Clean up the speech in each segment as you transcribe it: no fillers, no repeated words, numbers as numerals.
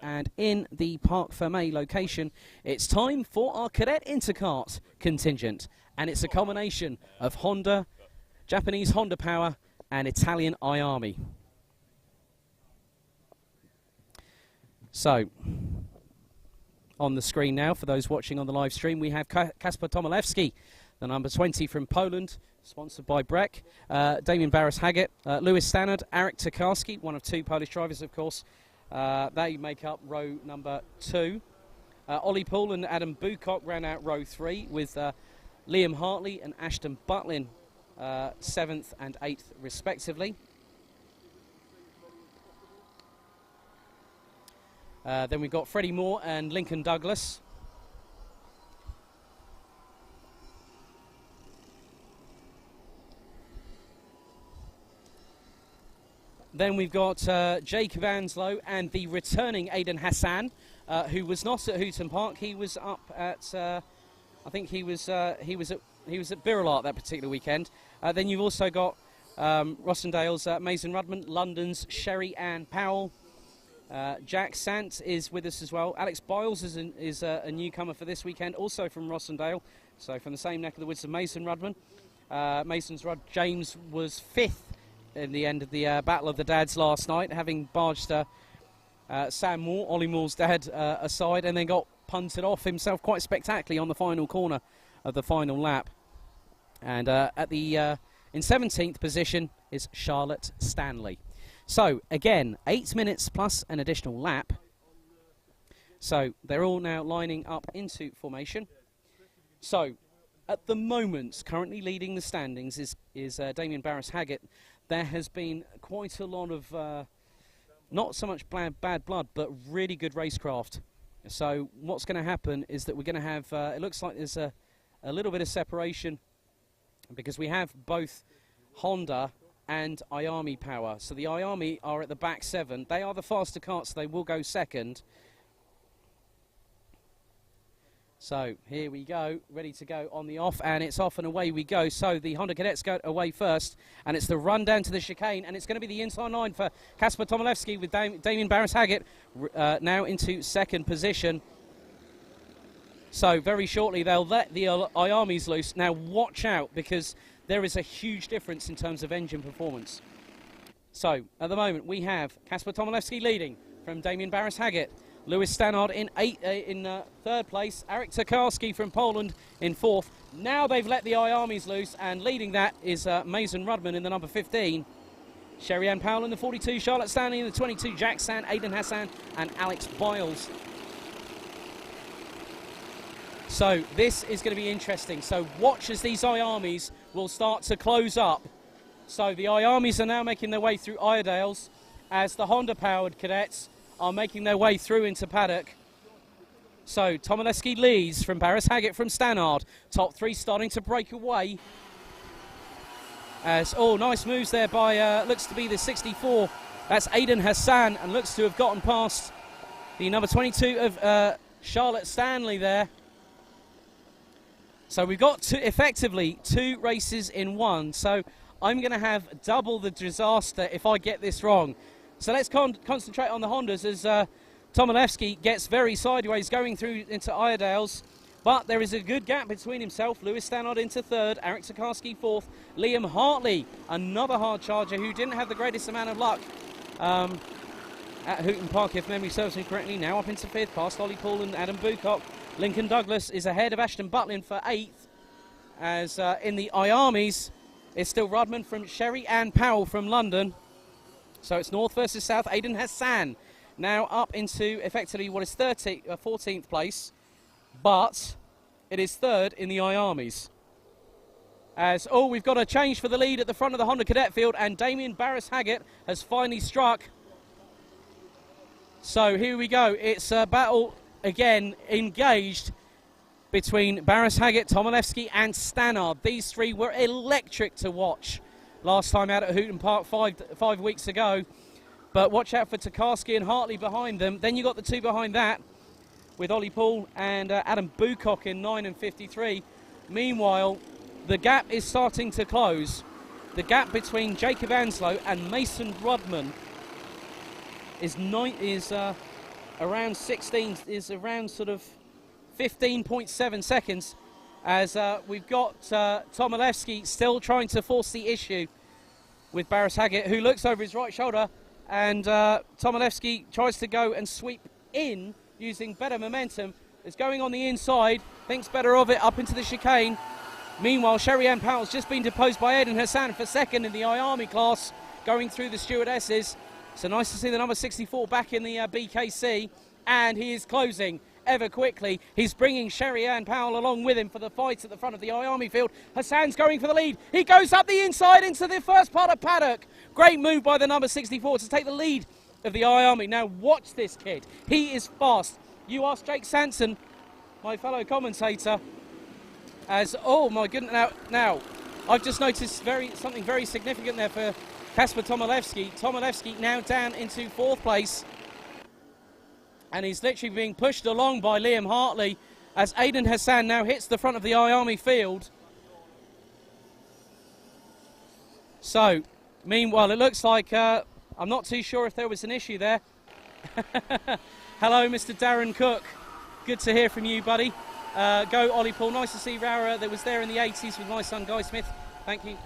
And in the Parc Fermé location, it's time for our Cadet Intercart contingent. And it's a combination of Honda, Japanese Honda Power, and Italian IAME. So, on the screen now, for those watching on the live stream, we have Kasper Tomaszewski, the number 20 from Poland, sponsored by Breck, Damien Barras-Haggett, Lewis Stannard, Arek Tokarski, one of two Polish drivers, of course. They make up row number 2. Ollie Poole and Adam Bucock ran out row 3 with Liam Hartley and Ashton Butlin 7th and 8th respectively. Then we've got Freddie Moore and Lincoln Douglas. Then we've got Jacob Anslow and the returning Aidan Hassan, who was not at Hooton Park. He was up at, I think he was at Birrellart that particular weekend. Then you've also got Rossendale's Mason Rudman, London's Sherry Ann Powell. Jack Sant is with us as well. Alex Biles is a newcomer for this weekend, also from Rossendale, so from the same neck of the woods of Mason Rudman. James was 5th in the end of the Battle of the Dads last night, having barged Sam Moore, Ollie Moore's dad, aside, and then got punted off himself quite spectacularly on the final corner of the final lap. And in 17th position is Charlotte Stanley. So, again, 8 minutes plus an additional lap. So, they're all now lining up into formation. So, at the moment, currently leading the standings is Damien Barras-Haggett. There has been quite a lot of, not so much bad blood, but really good racecraft. So, what's going to happen is that we're going to have, it looks like there's a little bit of separation, because we have both Honda and IAME Power. So the IAME are at the back 7. They are the faster carts, so they will go second. So here we go, ready to go on the off, and it's off and away we go. So the Honda Cadets go away first, and it's the run down to the chicane, and it's going to be the inside line for Kasper Tomaszewski with Damien Barras-Haggett now into second position. So very shortly they'll let the IAMEs loose. Now watch out, because there is a huge difference in terms of engine performance. So, at the moment, we have Kasper Tomaszewski leading from Damien Barras-Haggett. Lewis Stannard in 3rd place. Arek Tokarski from Poland in 4th. Now they've let the IAMEs loose, and leading that is Mason Rudman in the number 15. Sherry Ann Powell in the 42. Charlotte Stanley in the 22. Jack Sant, Aidan Hassan, and Alex Biles. So this is going to be interesting. So watch as these IAMEs will start to close up. So the IAMEs are now making their way through Iredales as the Honda-powered cadets are making their way through into paddock. So Tomaszewski leads from Barras-Haggett from Stannard. Top 3 starting to break away. As, nice moves there by, looks to be the 64. That's Aidan Hassan, and looks to have gotten past the number 22 of Charlotte Stanley there. So we've got effectively 2 races in 1. So I'm going to have double the disaster if I get this wrong. So let's concentrate on the Hondas as Tomaszewski gets very sideways going through into Iredales. But there is a good gap between himself. Lewis Stannard into 3rd, Arek Tokarski 4th, Liam Hartley, another hard charger who didn't have the greatest amount of luck at Hooton Park, if memory serves me correctly. Now up into 5th, past Ollie Poole and Adam Bucock. Lincoln Douglas is ahead of Ashton Butlin for 8th. As in the IAMEs, it's still Rudman from Sherry Ann Powell from London. So it's North versus South. Aidan Hassan now up into effectively what is 14th place. But it is 3rd in the IAMEs. As, we've got a change for the lead at the front of the Honda Cadet field, and Damien Barras-Haggett has finally struck. So here we go. It's a battle again engaged between Barras-Haggett, Tomaszewski and Stannard. These 3 were electric to watch last time out at Hooton Park 5 weeks ago. But watch out for Tokarski and Hartley behind them. Then you got the 2 behind that with Ollie Poole and Adam Bucock in 9 and 53. Meanwhile, the gap is starting to close. The gap between Jacob Anslow and Mason Rudman is around 16, is around sort of 15.7 seconds, as we've got Tomilewski still trying to force the issue with Barris Haggett, who looks over his right shoulder, and Tomilewski tries to go and sweep in using better momentum. Is going on the inside, thinks better of it up into the chicane. Meanwhile, Sherry-Ann Powell's just been deposed by Aidan Hassan for second in the IAME class, going through the stewardesses. So nice to see the number 64 back in the BKC, and he is closing ever quickly. He's bringing Sherry-Ann Powell along with him for the fight at the front of the IAME field. Hassan's going for the lead. He goes up the inside into the first part of paddock. Great move by the number 64 to take the lead of the IAME. Now watch this kid. He is fast. You ask Jake Sanson, my fellow commentator, as, oh my goodness, now I've just noticed something very significant there for Kasper Tomilewski. Tomilewski now down into 4th place, and he's literally being pushed along by Liam Hartley as Aidan Hassan now hits the front of the IAME field. So, meanwhile, it looks like, I'm not too sure if there was an issue there. Hello, Mr. Darren Cook. Good to hear from you, buddy. Go, Ollie Paul. Nice to see Rowrah that was there in the 80s with my son, Guy Smith. Thank you.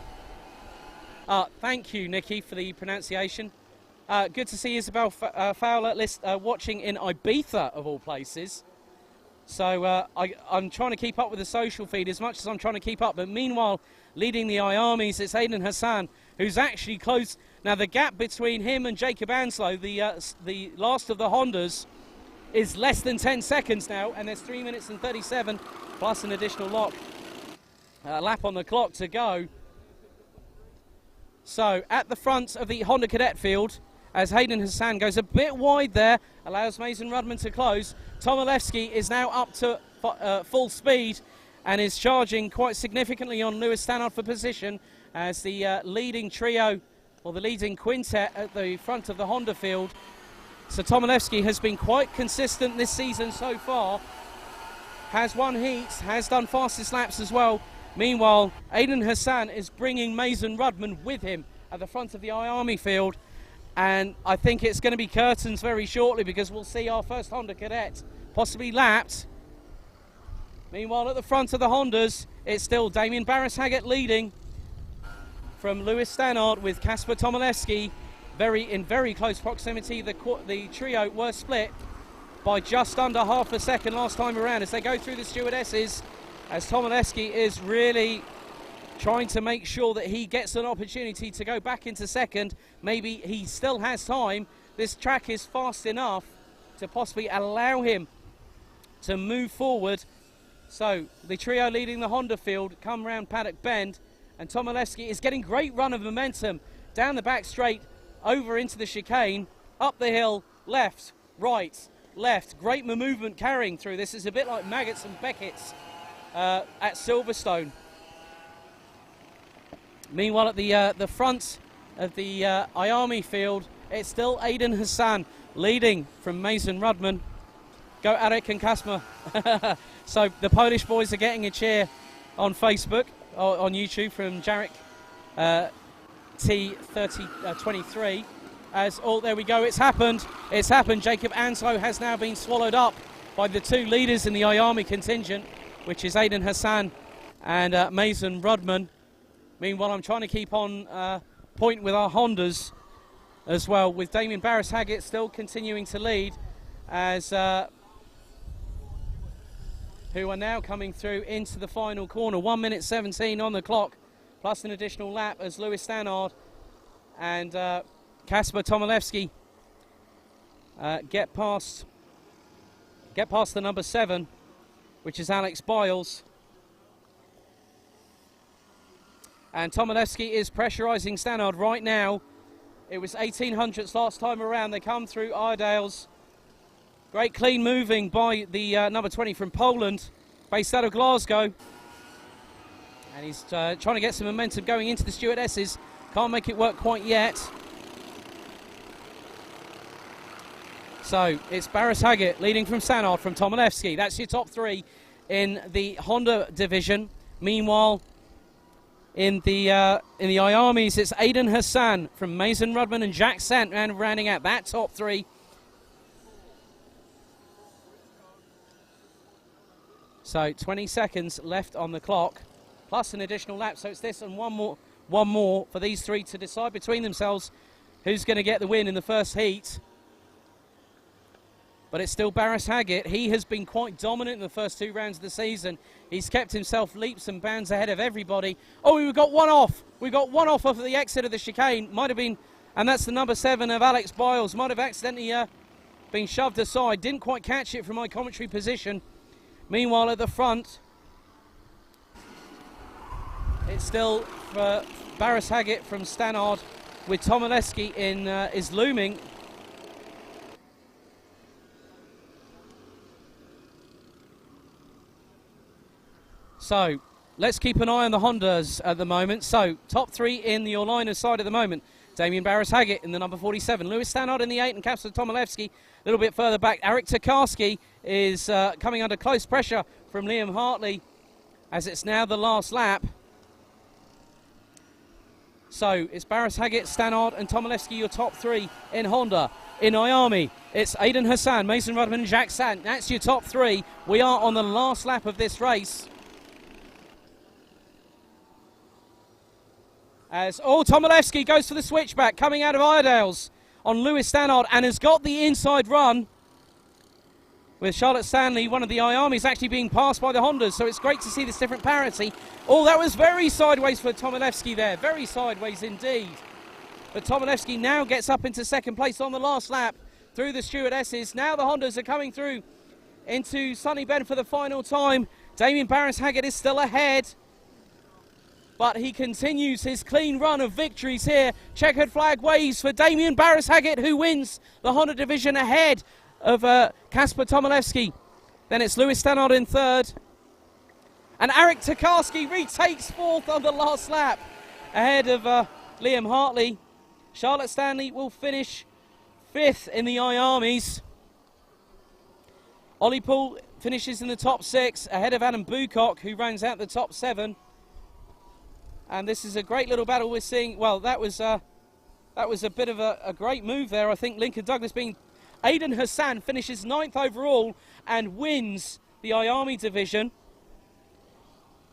Thank you, Nikki, for the pronunciation. Good to see Isabel Fowler watching in Ibiza, of all places. So I'm trying to keep up with the social feed as much as I'm trying to keep up. But meanwhile, leading the IAMEs, it's Aidan Hassan, who's actually close. Now, the gap between him and Jacob Anslow, the last of the Hondas, is less than 10 seconds now, and there's 3 minutes and 37 plus an additional lap on the clock to go. So at the front of the Honda Cadet field, as Aidan Hassan goes a bit wide there, allows Mason Rudman to close. Tomilewski is now up to full speed and is charging quite significantly on Lewis Stannard for position, as the leading trio, or the leading quintet at the front of the Honda field. So Tomilewski has been quite consistent this season so far, has won heats, has done fastest laps as well. Meanwhile, Aidan Hassan is bringing Mason Rudman with him at the front of the IAME field, and I think it's going to be curtains very shortly, because we'll see our first Honda Cadet possibly lapped. Meanwhile, at the front of the Hondas, it's still Damien Barris Haggett leading from Lewis Stannard with Kasper Tomilewski in very close proximity. The trio were split by just under half a second last time around as they go through the stewardesses, as Tomilewski is really trying to make sure that he gets an opportunity to go back into second. Maybe he still has time. This track is fast enough to possibly allow him to move forward. So the trio leading the Honda field come round Paddock Bend, and Tomilewski is getting great run of momentum down the back straight, over into the chicane, up the hill, left, right, left. Great movement carrying through this. Is a bit like Maggots and Beckett's at Silverstone. Meanwhile, at the front of the IAME field, it's still Aidan Hassan leading from Mason Rudman. Go Arek and Kasper. So the Polish boys are getting a cheer on Facebook, or on YouTube, from Jarek T3023. As there we go, it's happened. Jacob Anslow has now been swallowed up by the two leaders in the IAME contingent, which is Aidan Hassan and Mason Rudman. Meanwhile, I'm trying to keep on point with our Hondas as well, with Damien Barris Haggett still continuing to lead, as who are now coming through into the final corner. 1 minute 17 on the clock, plus an additional lap, as Lewis Stannard and Kasper Tomilewski get past the number 7, which is Alex Biles. And Tomilewski is pressurising Stannard right now. It was 1800s last time around. They come through Iredales. Great clean moving by the number 20 from Poland, based out of Glasgow. And he's trying to get some momentum going into the stewardesses. Can't make it work quite yet. So it's Barris Haggett leading from Stannard, from Tomilewski. That's your top three in the Honda division. Meanwhile, in the IAMEs, it's Aidan Hassan from Mason Rudman and Jack Sant rounding out that top three. So 20 seconds left on the clock, plus an additional lap. So it's this and one more for these three to decide between themselves who's going to get the win in the first heat. But it's still Barris Haggett. He has been quite dominant in the first 2 rounds of the season. He's kept himself leaps and bounds ahead of everybody. Oh, we've got one off. We got one off of the exit of the chicane. Might have been, and that's the number 7 of Alex Biles. Might have accidentally been shoved aside. Didn't quite catch it from my commentary position. Meanwhile, at the front, it's still Barris Haggett from Stannard with Tomaszewski in is looming. So let's keep an eye on the Hondas at the moment. So top 3 in the Orlina side at the moment. Damien Barris Haggett in the number 47. Lewis Stannard in the 8 and Kasper Tomaszewski a little bit further back. Eric Tokarski is coming under close pressure from Liam Hartley as it's now the last lap. So it's Barris Haggett, Stannard and Tomaszewski, your top 3 in Honda. In IAME, it's Aidan Hassan, Mason Rudman and Jacques Sant. That's your top 3. We are on the last lap of this race. As Tomaszewski goes for the switchback, coming out of Iredale's on Lewis Stannard and has got the inside run with Charlotte Stanley, one of the IAMEs, actually being passed by the Hondas, so it's great to see this different parity. Oh, that was very sideways for Tomaszewski there, very sideways indeed. But Tomaszewski now gets up into second place on the last lap through the stewardesses. Now the Hondas are coming through into Sunny Bend for the final time. Damien Barris Haggett is still ahead, but he continues his clean run of victories here. Checkered flag waves for Damien Barris Haggett, who wins the Honda division ahead of Kasper Tomaszewski. Then it's Lewis Stannard in 3rd. And Eric Tokarski retakes 4th on the last lap ahead of Liam Hartley. Charlotte Stanley will finish 5th in the IAMEs. Ollie Poole finishes in the top 6 ahead of Adam Bucock, who rounds out the top 7. And this is a great little battle we're seeing. Well, that was a bit of a great move there. I think Lincoln Douglas being... Aidan Hassan finishes 9th overall and wins the IAME division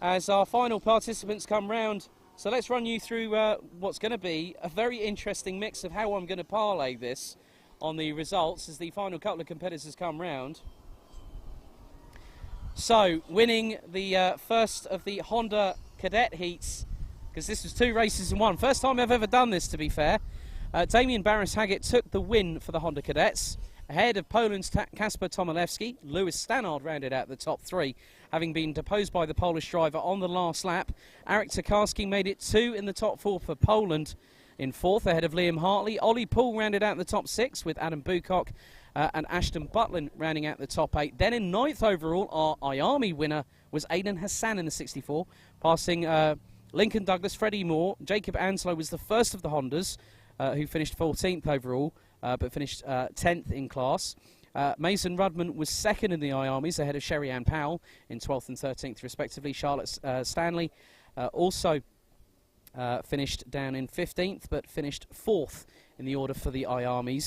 as our final participants come round. So let's run you through what's going to be a very interesting mix of how I'm going to parlay this on the results as the final couple of competitors come round. So, winning the first of the Honda Cadet heats, because this was 2 races in 1. First time I've ever done this, to be fair. Damien Barris Haggett took the win for the Honda Cadets, ahead of Poland's Kasper Tomaszewski. Lewis Stannard rounded out the top 3, having been deposed by the Polish driver on the last lap. Eric Tokarski made it 2 in the top 4 for Poland in 4th, ahead of Liam Hartley. Ollie Poole rounded out the top 6 with Adam Bucock and Ashton Butlin rounding out the top 8. Then in 9th overall, our IAME winner was Aidan Hassan in the 64, passing Lincoln Douglas, Freddie Moore. Jacob Anslow was the first of the Hondas, who finished 14th overall, but finished 10th in class. Mason Rudman was 2nd in the IAMEs, ahead of Sherry Ann Powell in 12th and 13th respectively. Charlotte Stanley also finished down in 15th, but finished 4th in the order for the IAMEs.